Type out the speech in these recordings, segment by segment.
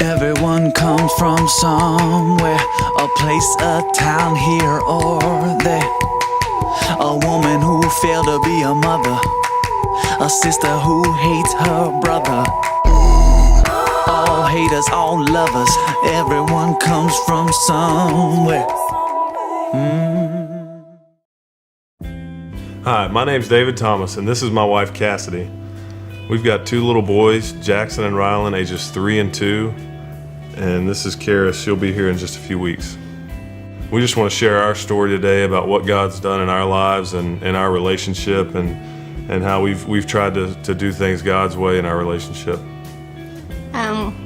Everyone comes from somewhere, a place, a town here or there. A woman who failed to be a mother, a sister who hates her brother. All haters, all lovers, everyone comes from somewhere. Hi, my name's David Thomas, and this is my wife Kassidy. We've got two little boys, Jackson and Rylan, ages 3 and 2, and this is Kara. She'll be here in just a few weeks. We just want to share our story today about what God's done in our lives and in our relationship, and how we've tried to do things God's way in our relationship.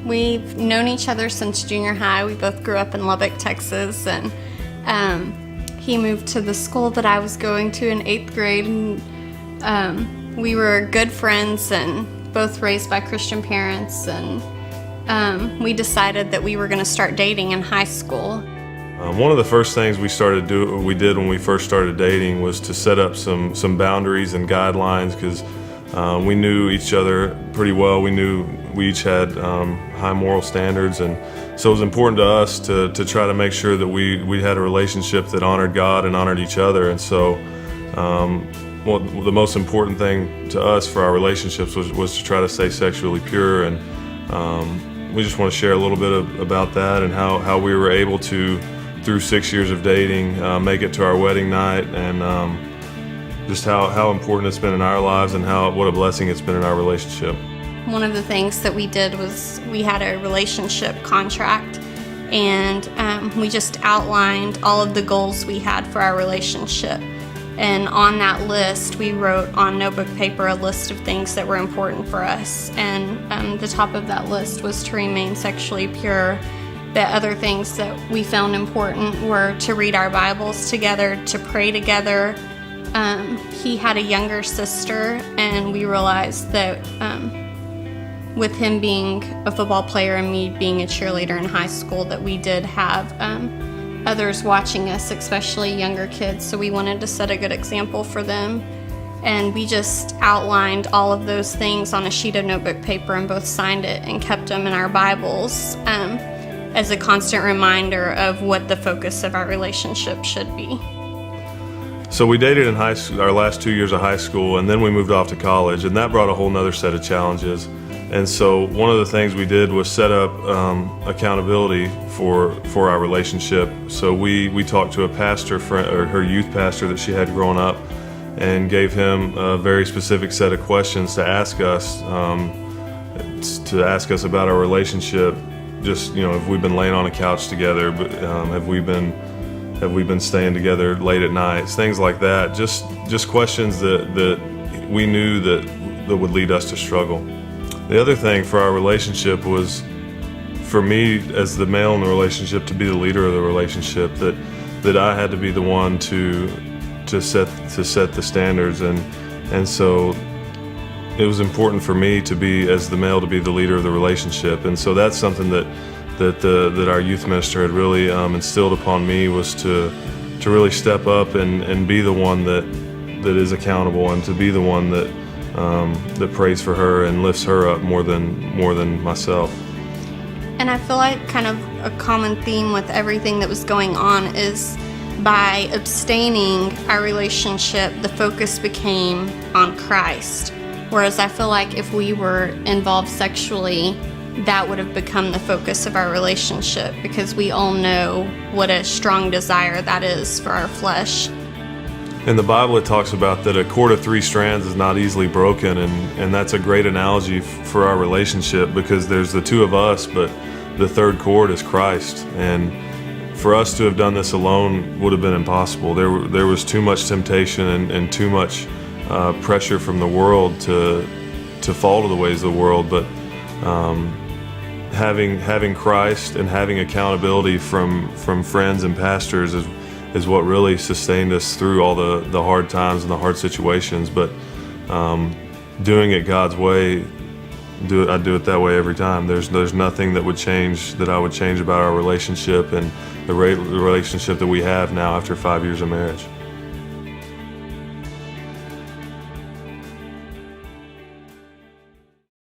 We've known each other since junior high. We both grew up in Lubbock, Texas, and he moved to the school that I was going to in 8th grade, and we were good friends and both raised by Christian parents, and we decided that we were going to start dating in high school. One of the first things we did when we first started dating was to set up some boundaries and guidelines, because we knew each other pretty well. We knew we each had high moral standards, and so it was important to us to try to make sure that we had a relationship that honored God and honored each other. And so the most important thing to us for our relationships was to try to stay sexually pure, and we just want to share a little bit about that and how we were able to, through 6 years of dating, make it to our wedding night, and just how important it's been in our lives and what a blessing it's been in our relationship. One of the things that we did was we had a relationship contract, and we just outlined all of the goals we had for our relationship. And on that list, we wrote on notebook paper a list of things that were important for us. And the top of that list was to remain sexually pure. The other things that we found important were to read our Bibles together, to pray together. He had a younger sister, and we realized that with him being a football player and me being a cheerleader in high school, that we did have others watching us, especially younger kids, so we wanted to set a good example for them. And we just outlined all of those things on a sheet of notebook paper and both signed it and kept them in our Bibles as a constant reminder of what the focus of our relationship should be. So we dated in high school, our last 2 years of high school, and then we moved off to college, and that brought a whole nother set of challenges. And so one of the things we did was set up accountability for our relationship. So we talked to a pastor friend, or her youth pastor that she had growing up, and gave him a very specific set of questions to ask us about our relationship. Just, have we been laying on a couch together? But have we been staying together late at nights? Things like that. Just questions that we knew that would lead us to struggle. The other thing for our relationship was, for me as the male in the relationship, to be the leader of the relationship, that I had to be the one to set the standards, and so it was important for me to be, as the male, to be the leader of the relationship. And so that's something that our youth minister had really instilled upon me, was to really step up and be the one that is accountable, and to be the one that prays for her and lifts her up more than myself. And I feel like kind of a common theme with everything that was going on is, by abstaining our relationship, the focus became on Christ. Whereas I feel like if we were involved sexually, that would have become the focus of our relationship, because we all know what a strong desire that is for our flesh. In the Bible, it talks about that a cord of 3 strands is not easily broken, and that's a great analogy for our relationship, because there's the two of us, but the third cord is Christ. And for us to have done this alone would have been impossible. There was too much temptation and too much pressure from the world to fall to the ways of the world. But having Christ and having accountability from friends and pastors is what really sustained us through all the hard times and the hard situations. But doing it God's way, I do it that way every time. There's nothing that I would change about our relationship and the relationship that we have now after 5 years of marriage.